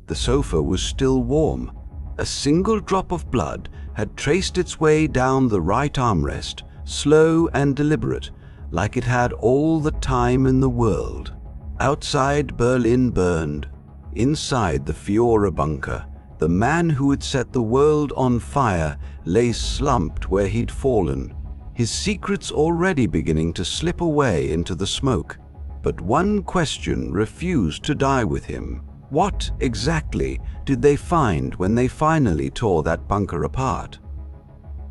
The sofa was still warm. A single drop of blood had traced its way down the right armrest, slow and deliberate, like it had all the time in the world. Outside, Berlin burned. Inside the Fiora bunker, the man who had set the world on fire lay slumped where he'd fallen, his secrets already beginning to slip away into the smoke. But one question refused to die with him. What exactly did they find when they finally tore that bunker apart?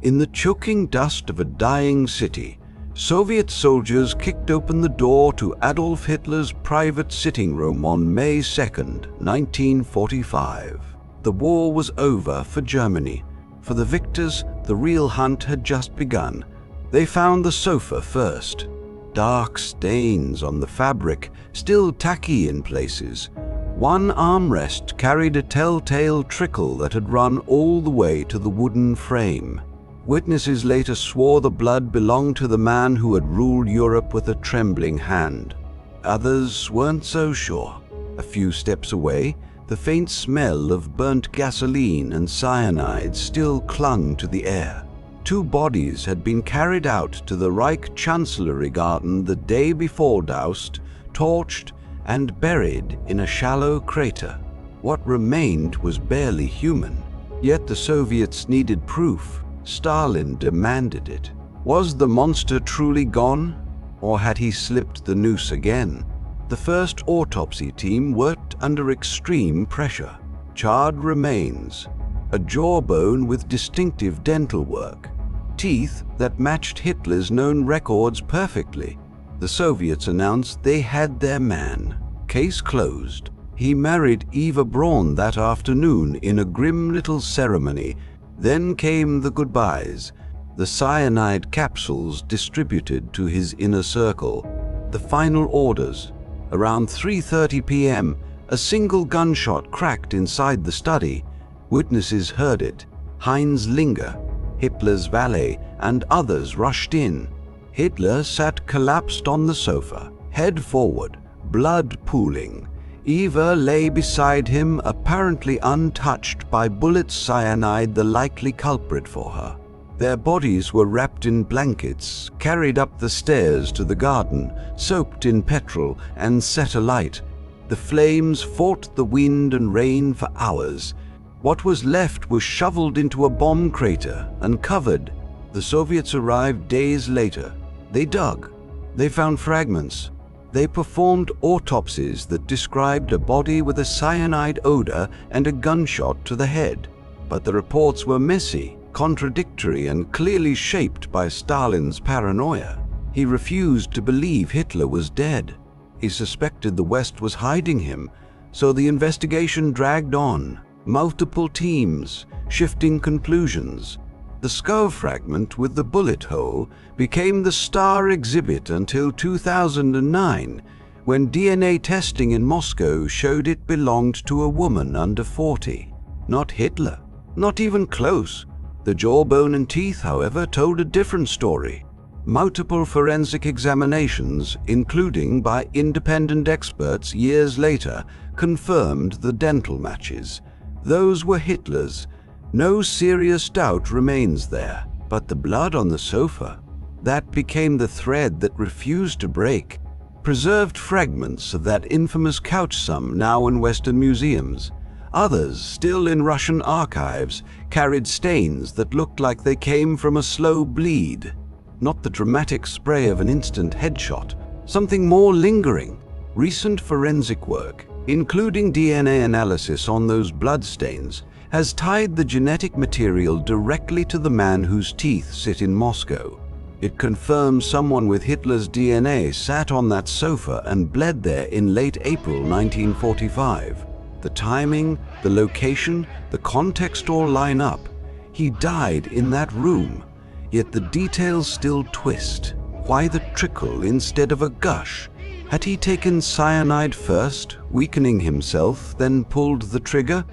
In the choking dust of a dying city, Soviet soldiers kicked open the door to Adolf Hitler's private sitting room on May 2nd, 1945. The war was over for Germany. For the victors, the real hunt had just begun. They found the sofa first. Dark stains on the fabric, still tacky in places. One armrest carried a telltale trickle that had run all the way to the wooden frame. Witnesses later swore the blood belonged to the man who had ruled Europe with a trembling hand. Others weren't so sure. A few steps away, the faint smell of burnt gasoline and cyanide still clung to the air. 2 bodies had been carried out to the Reich Chancellery Garden the day before, doused, torched, and buried in a shallow crater. What remained was barely human, yet the Soviets needed proof. Stalin demanded it. Was the monster truly gone, or had he slipped the noose again? The first autopsy team worked under extreme pressure. Charred remains, a jawbone with distinctive dental work, teeth that matched Hitler's known records perfectly. The Soviets announced they had their man. Case closed. He married Eva Braun that afternoon in a grim little ceremony. Then came the goodbyes, the cyanide capsules distributed to his inner circle, the final orders. Around 3:30 p.m., a single gunshot cracked inside the study. Witnesses heard it. Heinz Linger, Hitler's valet, and others rushed in. Hitler sat collapsed on the sofa, head forward, blood pooling. Eva lay beside him, apparently untouched by bullets, cyanide the likely culprit for her. Their bodies were wrapped in blankets, carried up the stairs to the garden, soaked in petrol, and set alight. The flames fought the wind and rain for hours. What was left was shoveled into a bomb crater and covered. The Soviets arrived days later. They dug. They found fragments. They performed autopsies that described a body with a cyanide odor and a gunshot to the head. But the reports were messy, contradictory, and clearly shaped by Stalin's paranoia. He refused to believe Hitler was dead. He suspected the West was hiding him, so the investigation dragged on. Multiple teams, shifting conclusions. The skull fragment with the bullet hole became the star exhibit until 2009, when DNA testing in Moscow showed it belonged to a woman under 40. Not Hitler, not even close. The jawbone and teeth, however, told a different story. Multiple forensic examinations, including by independent experts years later, confirmed the dental matches. Those were Hitler's. No serious doubt remains there, but the blood on the sofa, that became the thread that refused to break. Preserved fragments of that infamous couch sum now in Western museums. Others, still in Russian archives, carried stains that looked like they came from a slow bleed. Not the dramatic spray of an instant headshot, something more lingering. Recent forensic work, including DNA analysis on those bloodstains, has tied the genetic material directly to the man whose teeth sit in Moscow. It confirms someone with Hitler's DNA sat on that sofa and bled there in late April 1945. The timing, the location, the context all line up. He died in that room, yet the details still twist. Why the trickle instead of a gush? Had he taken cyanide first, weakening himself, then pulled the trigger?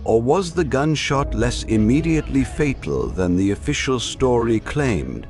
Or was the gunshot less immediately fatal than the official story claimed?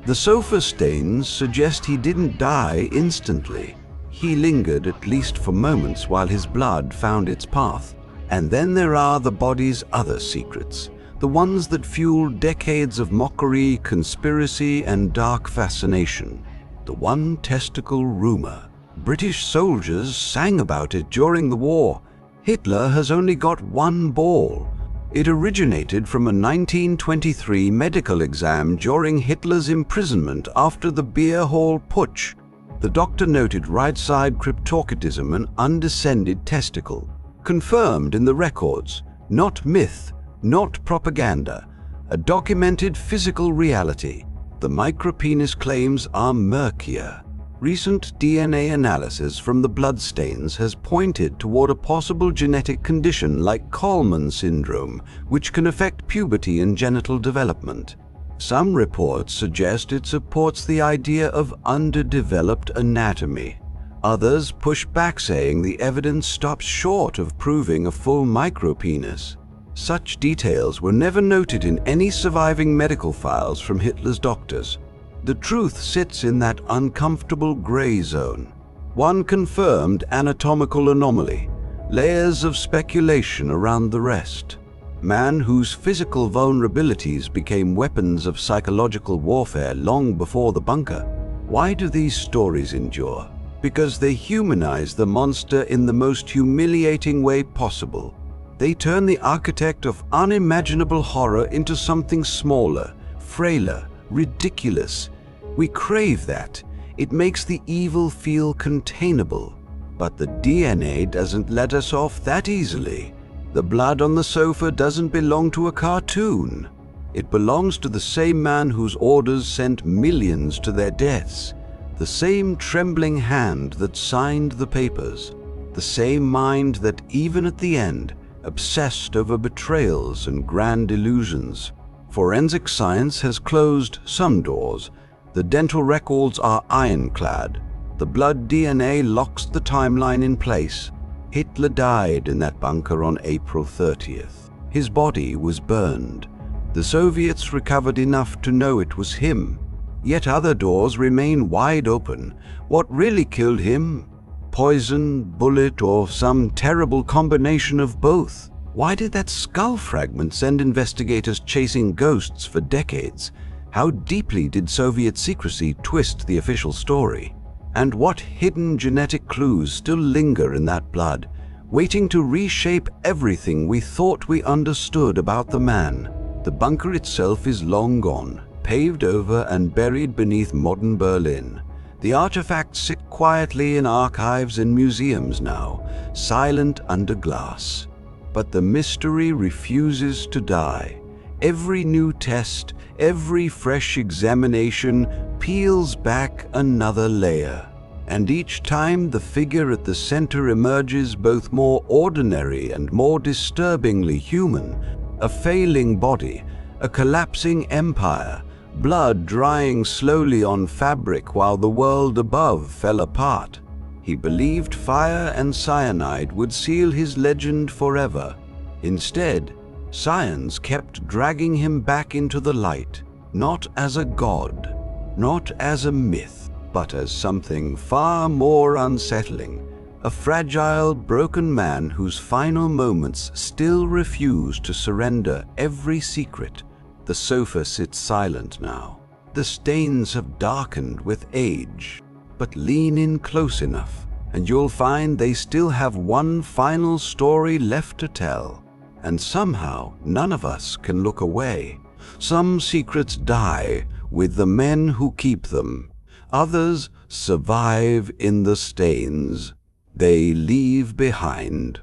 The sofa stains suggest he didn't die instantly. He lingered at least for moments while his blood found its path. And then there are the body's other secrets, the ones that fuel decades of mockery, conspiracy, and dark fascination. The one testicle rumor. British soldiers sang about it during the war. Hitler has only got one ball. It originated from a 1923 medical exam during Hitler's imprisonment after the beer hall putsch. The doctor noted right-side cryptorchidism and undescended testicle. Confirmed in the records, not myth, not propaganda, a documented physical reality. The micropenis claims are murkier. Recent DNA analysis from the bloodstains has pointed toward a possible genetic condition like Kallmann syndrome, which can affect puberty and genital development. Some reports suggest it supports the idea of underdeveloped anatomy. Others push back, saying the evidence stops short of proving a full micropenis. Such details were never noted in any surviving medical files from Hitler's doctors. The truth sits in that uncomfortable gray zone. One confirmed anatomical anomaly, layers of speculation around the rest. Man whose physical vulnerabilities became weapons of psychological warfare long before the bunker. Why do these stories endure? Because they humanize the monster in the most humiliating way possible. They turn the architect of unimaginable horror into something smaller, frailer, ridiculous. We crave that. It makes the evil feel containable. But the DNA doesn't let us off that easily. The blood on the sofa doesn't belong to a cartoon. It belongs to the same man whose orders sent millions to their deaths. The same trembling hand that signed the papers. The same mind that, even at the end, obsessed over betrayals and grand illusions. Forensic science has closed some doors. The dental records are ironclad. The blood DNA locks the timeline in place. Hitler died in that bunker on April 30th. His body was burned. The Soviets recovered enough to know it was him. Yet other doors remain wide open. What really killed him? Poison, bullet, or some terrible combination of both? Why did that skull fragment send investigators chasing ghosts for decades? How deeply did Soviet secrecy twist the official story? And what hidden genetic clues still linger in that blood, waiting to reshape everything we thought we understood about the man? The bunker itself is long gone, paved over and buried beneath modern Berlin. The artifacts sit quietly in archives and museums now, silent under glass. But the mystery refuses to die. Every new test, every fresh examination peels back another layer. And each time the figure at the center emerges both more ordinary and more disturbingly human. A failing body, a collapsing empire, blood drying slowly on fabric while the world above fell apart. He believed fire and cyanide would seal his legend forever. Instead, science kept dragging him back into the light, not as a god, not as a myth, but as something far more unsettling. A fragile, broken man whose final moments still refuse to surrender every secret. The sofa sits silent now. The stains have darkened with age. But lean in close enough, and you'll find they still have one final story left to tell. And somehow, none of us can look away. Some secrets die with the men who keep them. Others survive in the stains they leave behind.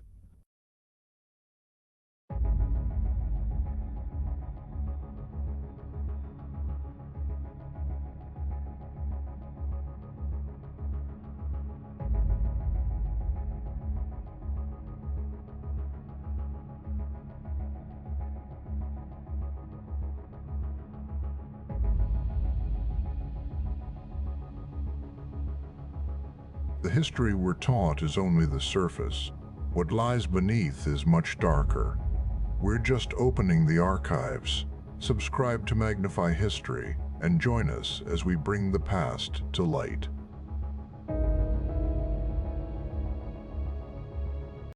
The history we're taught is only the surface. What lies beneath is much darker. We're just opening the archives. Subscribe to Magnify History and join us as we bring the past to light.